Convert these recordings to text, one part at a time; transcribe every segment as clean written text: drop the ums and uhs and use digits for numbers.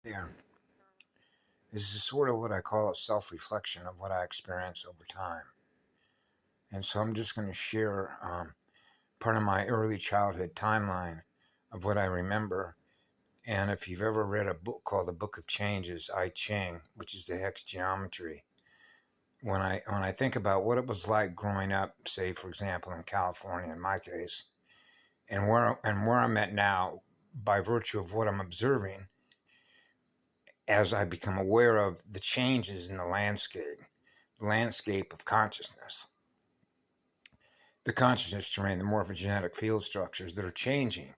There. This is sort of what I call a self-reflection of what I experience over time. And so I'm just going to share part of my early childhood timeline of what I remember. And if you've ever read a book called The Book of Changes, I Ching, which is the hex geometry, when I think about what it was like growing up, say for example in California in my case, and where I'm at now by virtue of what I'm observing as I become aware of the changes in the landscape of consciousness, the consciousness terrain, the morphogenetic field structures that are changing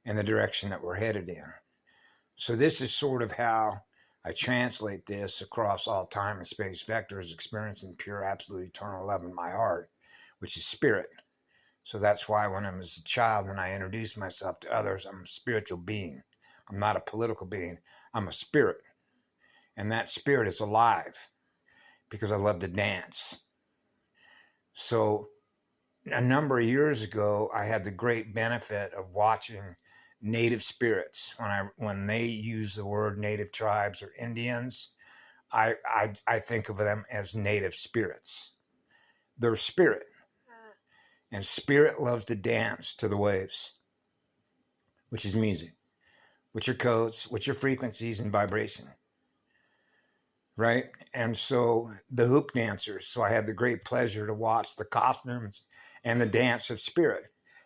in the direction that we're headed in. So this is sort of how I translate this across all time and space vectors, experiencing pure, absolute, eternal love in my heart, which is spirit. So that's why when I was a child and I introduced myself to others, I'm a spiritual being. I'm not a political being. I'm a spirit. And that spirit is alive because I love to dance. So a number of years ago, I had the great benefit of watching native spirits. When they use the word native tribes or Indians, I think of them as native spirits. They're spirit. And spirit loves to dance to the waves, which is music, which are codes, which are frequencies and vibration. Right? And so the hoop dancers, so I had the great pleasure to watch the costumes and the dance of spirit,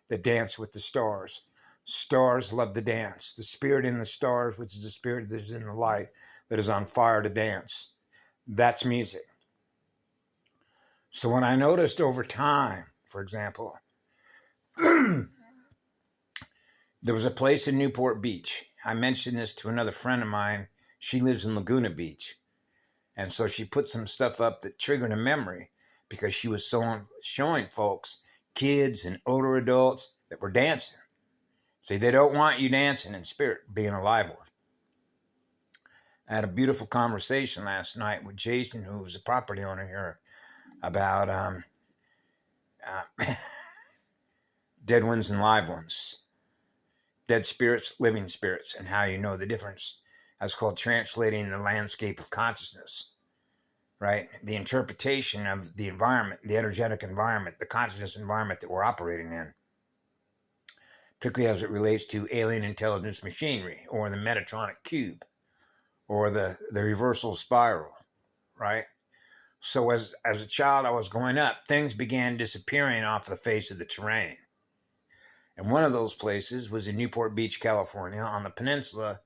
the dance with the stars. Stars love to dance. The spirit in the stars, which is the spirit that is in the light, that is on fire to dance. That's music. So when I noticed over time, for example, there was a place in Newport Beach. I mentioned this to another friend of mine. She lives in Laguna Beach. And so she put some stuff up that triggered a memory because she was showing folks, kids and older adults, that were dancing. See, they don't want you dancing in spirit, being alive with. I had a beautiful conversation last night with Jason, who was a property owner here, about dead ones and live ones, dead spirits, living spirits, and how you know the difference. That's called translating the landscape of consciousness, right? The interpretation of the environment, the energetic environment, the consciousness environment that we're operating in, particularly as it relates to alien intelligence machinery or the Metatronic cube or the reversal spiral, right? So as a child, I was growing up, things began disappearing off the face of the terrain. And one of those places was in Newport Beach, California, on the peninsula,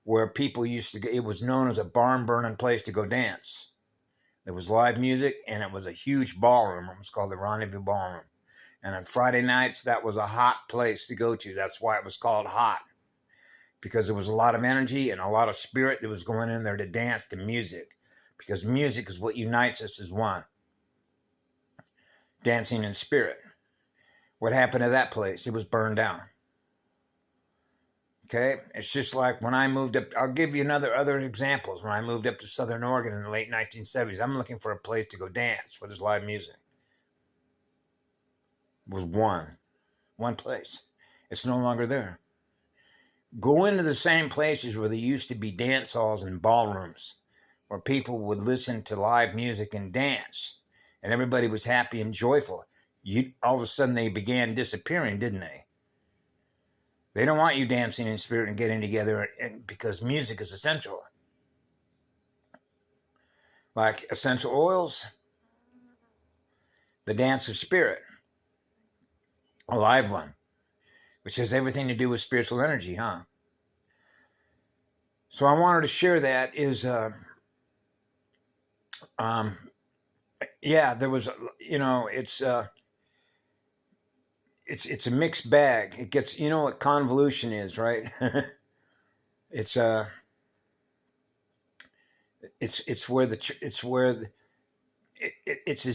where people used to, it was known as a barn burning place to go dance. There was live music, and it was a huge ballroom. It was called the Rendezvous Ballroom. And on Friday nights, that was a hot place to go to. That's why it was called hot, because there was a lot of energy and a lot of spirit that was going in there to dance to music, because music is what unites us as one. Dancing in spirit. What happened to that place? It was burned down. Okay, it's just like when I moved up. I'll give you other examples. When I moved up to Southern Oregon in the late 1970s, I'm looking for a place to go dance where there's live music. It was one place. It's no longer there. Go into the same places where there used to be dance halls and ballrooms, where people would listen to live music and dance, and everybody was happy and joyful. All of a sudden, they began disappearing, didn't they? They don't want you dancing in spirit and getting together, because music is essential. Like essential oils, the dance of spirit, a live one, which has everything to do with spiritual energy, huh? So I wanted to share that is, yeah, there was, it's a mixed bag. It gets, you know what convolution is, right? It's as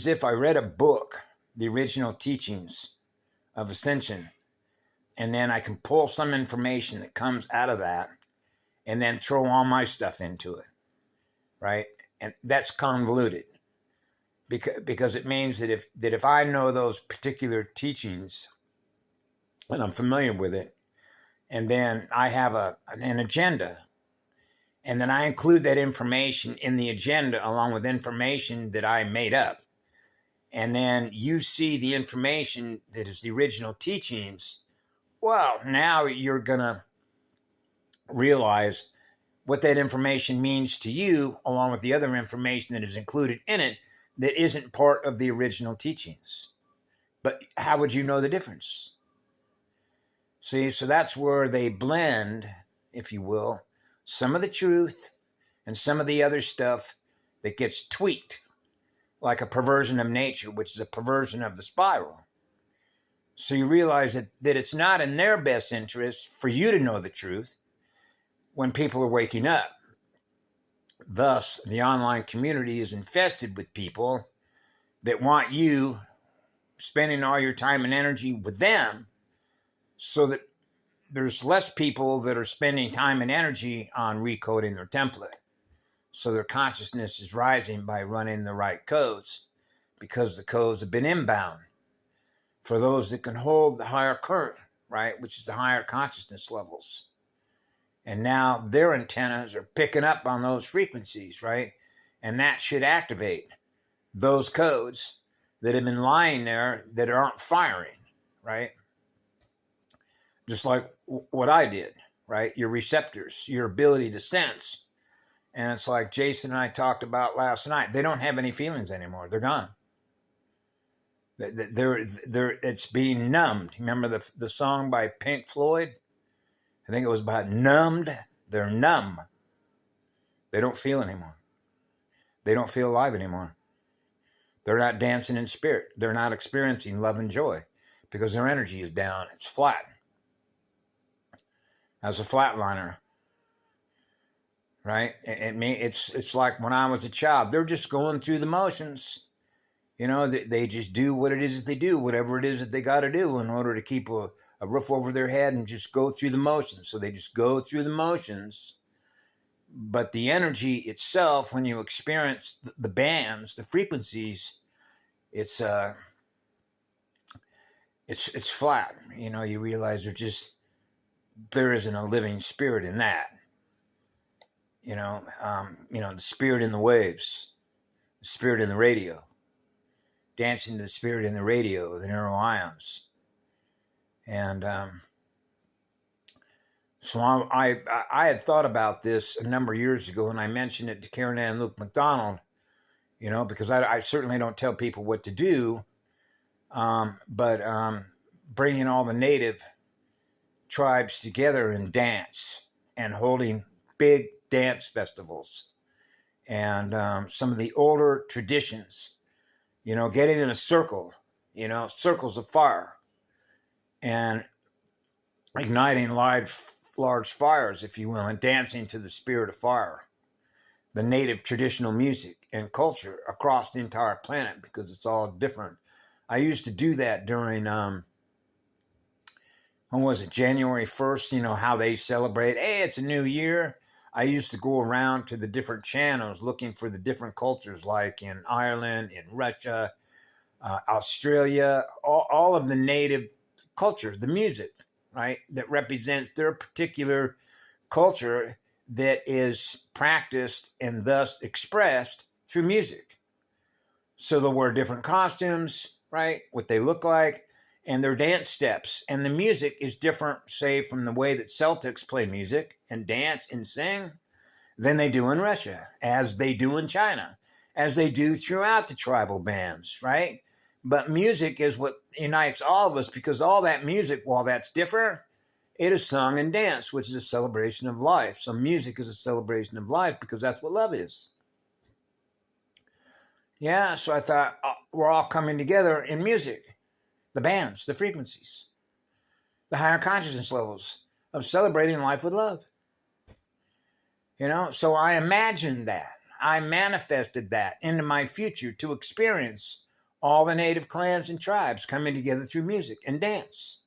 if I read a book, the original teachings of ascension, and then I can pull some information that comes out of that and then throw all my stuff into it, right? And that's convoluted because it means that if I know those particular teachings and I'm familiar with it, and then I have an agenda, And then I include that information in the agenda along with information that I made up. And then you see the information that is the original teachings. Well, now you're going to realize what that information means to you, along with the other information that is included in it that isn't part of the original teachings. But how would you know the difference? See, so that's where they blend, if you will, some of the truth and some of the other stuff that gets tweaked, like a perversion of nature, which is a perversion of the spiral. So you realize that it's not in their best interest for you to know the truth when people are waking up. Thus, the online community is infested with people that want you spending all your time and energy with them, so that there's less people that are spending time and energy on recoding their template. So their consciousness is rising by running the right codes, because the codes have been inbound for those that can hold the higher current, right? Which is the higher consciousness levels. And now their antennas are picking up on those frequencies, right? And that should activate those codes that have been lying there that aren't firing, right? Just like what I did, right? Your receptors, your ability to sense. And it's like Jason and I talked about last night. They don't have any feelings anymore. They're gone. It's being numbed. Remember the song by Pink Floyd? I think it was about numbed. They're numb. They don't feel anymore. They don't feel alive anymore. They're not dancing in spirit. They're not experiencing love and joy because their energy is down. It's flat. As a flatliner, right? It's like when I was a child. They're just going through the motions. You know, they just do what it is that they do, whatever it is that they got to do in order to keep a roof over their head and just go through the motions. So they just go through the motions. But the energy itself, when you experience the bands, the frequencies, it's flat. You know, you realize there isn't a living spirit in that. The spirit in the waves, the spirit in the radio, dancing to the spirit in the radio, the neuroions. And so I had thought about this a number of years ago, and I mentioned it to Karen Ann Luke McDonald, because I certainly don't tell people what to do, but bringing all the native tribes together and dance and holding big dance festivals and some of the older traditions, getting in a circle, circles of fire and igniting large fires, if you will, and dancing to the spirit of fire, the native traditional music and culture across the entire planet, because it's all different. I used to do that during when was it, January 1st, how they celebrate, hey, it's a new year. I used to go around to the different channels looking for the different cultures, like in Ireland, in Russia, Australia, all of the native culture, the music, right, that represents their particular culture that is practiced and thus expressed through music. So they'll wear different costumes, right, what they look like, and their dance steps. And the music is different, say, from the way that Celtics play music and dance and sing than they do in Russia, as they do in China, as they do throughout the tribal bands, right? But music is what unites all of us, because all that music, while that's different, it is sung and dance, which is a celebration of life. So music is a celebration of life because that's what love is. Yeah, so I thought we're all coming together in music. The bands, the frequencies, the higher consciousness levels of celebrating life with love. So I imagined that. I manifested that into my future to experience all the native clans and tribes coming together through music and dance.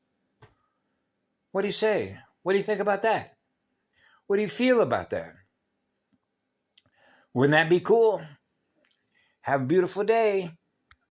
What do you say? What do you think about that? What do you feel about that? Wouldn't that be cool? Have a beautiful day.